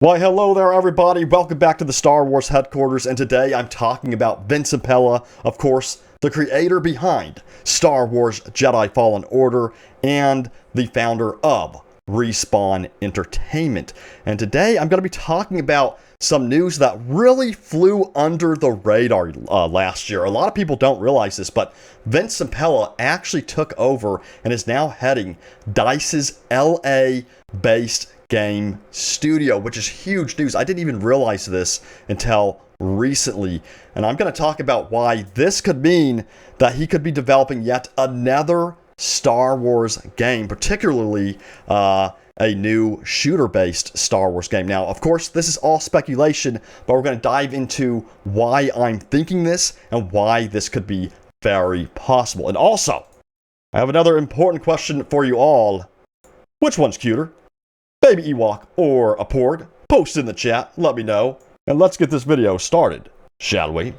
Why, hello there, everybody. Welcome back to the Star Wars headquarters, and today I'm talking about Zampella, of course, the creator behind Star Wars Jedi Fallen Order and the founder of Respawn Entertainment. And today I'm going to be talking about some news that really flew under the radar last year. A lot of people don't realize this, but Zampella actually took over and is now heading DICE's LA-based game studio, which is huge news. I didn't even realize this until recently, and I'm going to talk about why this could mean that he could be developing yet another Star Wars game, particularly a new shooter-based Star Wars game. Now, of course, this is all speculation, but we're going to dive into why I'm thinking this and why this could be very possible. And also, I have another important question for you all. Which one's cuter? Baby Ewok or a Porg? Post in the chat, let me know. And let's get this video started, shall we?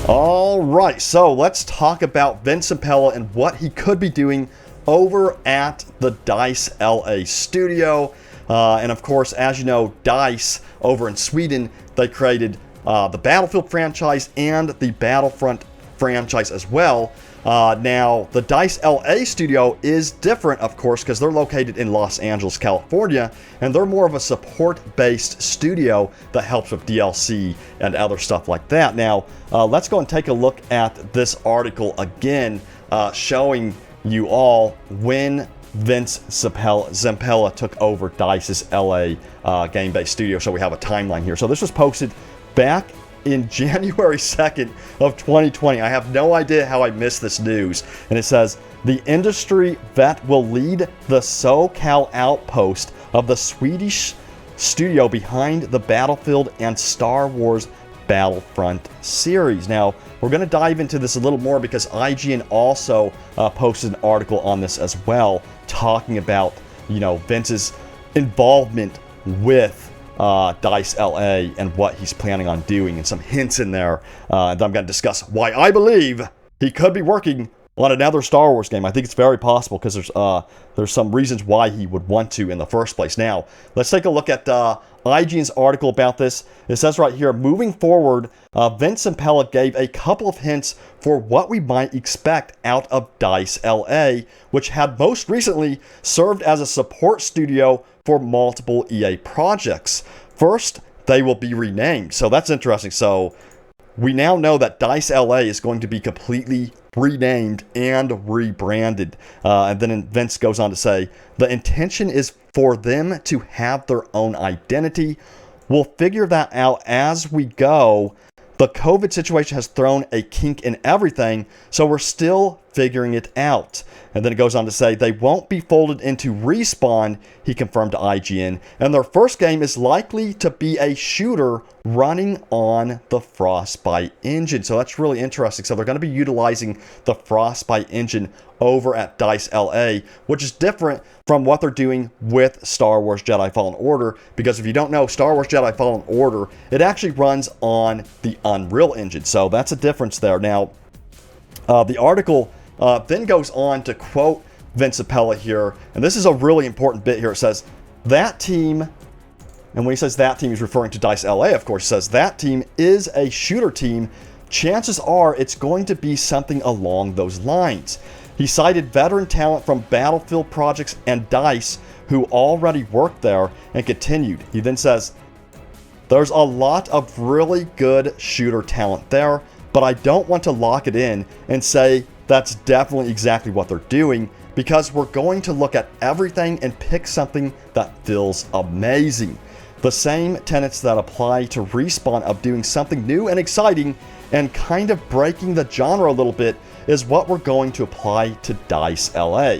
Alright, so let's talk about Zampella and what he could be doing over at the DICE LA studio. And of course, as you know, DICE over in Sweden, they created the Battlefield franchise and the Battlefront franchise as well. Now, the DICE LA studio is different, of course, because they're located in Los Angeles, California, and they're more of a support-based studio that helps with DLC and other stuff like that. Now, let's go and take a look at this article again, showing you all when Zampella took over DICE's LA game-based studio. So we have a timeline here. So this was posted back in January 2nd of 2020. I have no idea how I missed this news. And it says, the industry vet will lead the SoCal outpost of the Swedish studio behind the Battlefield and Star Wars Battlefront series. Now, we're going to dive into this a little more because IGN also posted an article on this as well, talking about, you know, Vince's involvement with DICE LA and what he's planning on doing, and some hints in there that I'm going to discuss why I believe he could be working on another Star Wars game. I think it's very possible because there's some reasons why he would want to in the first place. Now, let's take a look at IGN's article about this. It says right here, moving forward, Zampella gave a couple of hints for what we might expect out of DICE LA, which had most recently served as a support studio for multiple EA projects. First, they will be renamed. So that's interesting. So we now know that DICE LA is going to be completely renamed and rebranded. And then Vince goes on to say, the intention is for them to have their own identity. We'll figure that out as we go. The COVID situation has thrown a kink in everything, so we're still figuring it out. And then it goes on to say they won't be folded into Respawn, he confirmed to IGN, and their first game is likely to be a shooter running on the Frostbite engine. So that's really interesting. So they're going to be utilizing the Frostbite engine over at DICE LA, which is different from what they're doing with Star Wars Jedi Fallen Order, because if you don't know, Star Wars Jedi Fallen Order, it actually runs on the Unreal Engine. So that's a difference there. Now, the article then goes on to quote Zampella here, and this is a really important bit here. It says, that team, and when he says that team, he's referring to DICE LA, of course. He says, that team is a shooter team. Chances are it's going to be something along those lines. He cited veteran talent from Battlefield projects and DICE who already worked there, and continued. He then says, there's a lot of really good shooter talent there, but I don't want to lock it in and say that's definitely exactly what they're doing, because we're going to look at everything and pick something that feels amazing. The same tenets that apply to Respawn of doing something new and exciting and kind of breaking the genre a little bit is what we're going to apply to DICE LA.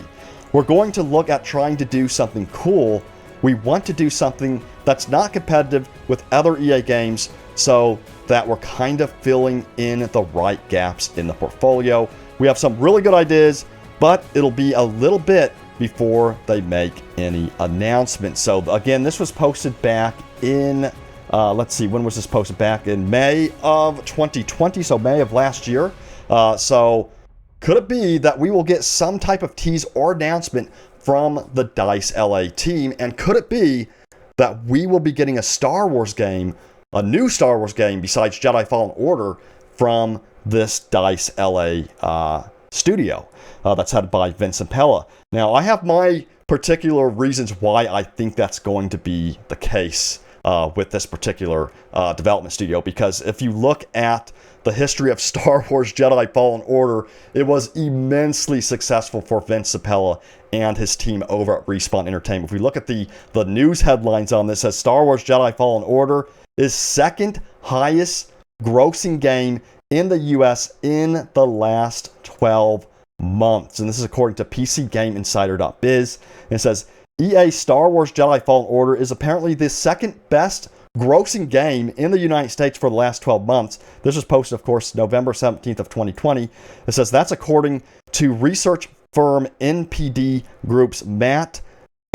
We're going to look at trying to do something cool. We want to do something that's not competitive with other EA games, so that we're kind of filling in the right gaps in the portfolio. We have some really good ideas, but it'll be a little bit before they make any announcements. So again, this was posted back in, let's see, when was this posted? Back in May of 2020, so May of last year. So could it be that we will get some type of tease or announcement from the DICE LA team? And could it be that we will be getting a Star Wars game, a new Star Wars game besides Jedi Fallen Order from this DICE LA studio that's headed by Vince Zampella? Now, I have my particular reasons why I think that's going to be the case with this particular development studio, because if you look at the history of Star Wars Jedi Fallen Order, it was immensely successful for Vince Zampella and his team over at Respawn Entertainment. If we look at the news headlines on this, it says Star Wars Jedi Fallen Order is second highest grossing game in the US in the last 12 months. And this is according to PCGameInsider.biz. And it says EA Star Wars Jedi Fallen Order is apparently the second best grossing game in the United States for the last 12 months. This was posted, of course, November 17th of 2020. It says that's according to research firm NPD Group's Matt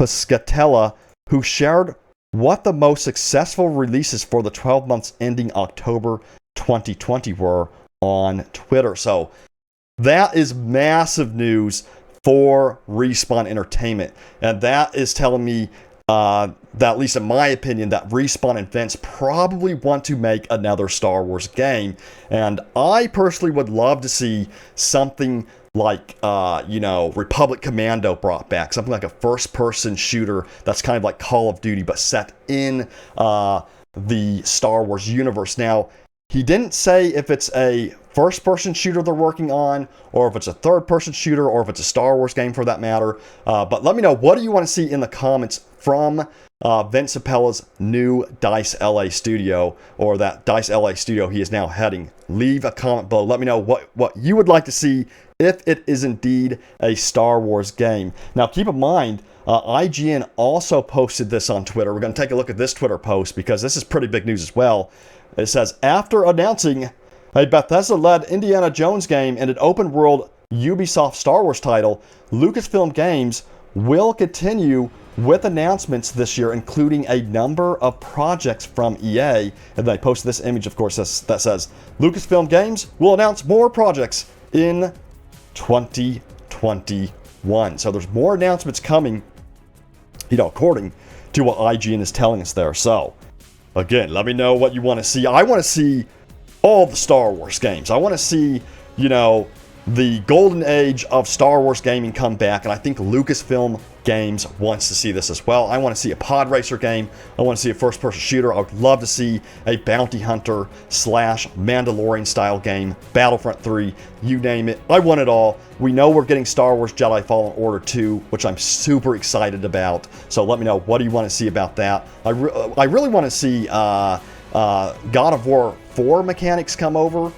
Piscatella, who shared what the most successful releases for the 12 months ending October 2020 were on Twitter. So that is massive news for Respawn Entertainment. And that is telling me that, at least in my opinion, that Respawn and Vince probably want to make another Star Wars game. And I personally would love to see something like, Republic Commando brought back. Something like a first-person shooter that's kind of like Call of Duty, but set in the Star Wars universe. Now, he didn't say if it's a first-person shooter they're working on, or if it's a third-person shooter, or if it's a Star Wars game for that matter. But let me know, what do you want to see in the comments from Vince Zampella's new DICE LA studio, or that DICE LA studio he is now heading? Leave a comment below. Let me know what you would like to see if it is indeed a Star Wars game. Now, keep in mind, IGN also posted this on Twitter. We're going to take a look at this Twitter post because this is pretty big news as well. It says, after announcing a Bethesda-led Indiana Jones game and an open-world Ubisoft Star Wars title, Lucasfilm Games will continue with announcements this year, including a number of projects from EA. And then I posted this image, of course, that says, Lucasfilm Games will announce more projects in 2021. So there's more announcements coming, according to what IGN is telling us there. So, again, let me know what you want to see. I want to see all the Star Wars games. I want to see, the golden age of Star Wars gaming come back, and I think Lucasfilm Games wants to see this as well. I want to see a pod racer game. I want to see a first-person shooter. I would love to see a bounty hunter / Mandalorian style game, Battlefront 3, you name it. I want it all. We know we're getting Star Wars Jedi Fallen Order 2, which I'm super excited about. So let me know, what do you want to see about that? I really want to see God of War 4 mechanics come over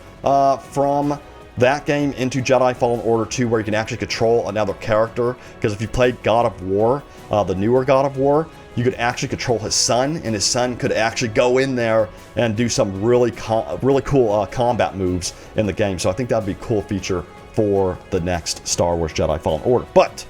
from that game into Jedi Fallen Order 2, where you can actually control another character. Because if you played God of War, the newer God of War, you could actually control his son, and his son could actually go in there and do some really cool combat moves in the game. So I think that would be a cool feature for the next Star Wars Jedi Fallen Order. But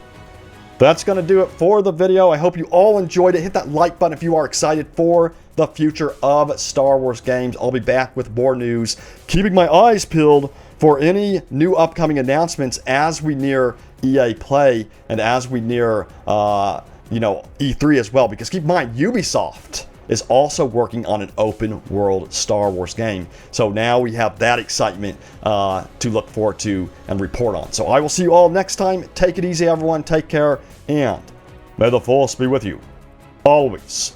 that's going to do it for the video. I hope you all enjoyed it. Hit that like button if you are excited for the future of Star Wars games. I'll be back with more news, keeping my eyes peeled for any new upcoming announcements as we near EA Play and as we near, E3 as well. Because keep in mind, Ubisoft is also working on an open world Star Wars game. So now we have that excitement to look forward to and report on. So I will see you all next time. Take it easy, everyone. Take care, and may the Force be with you always.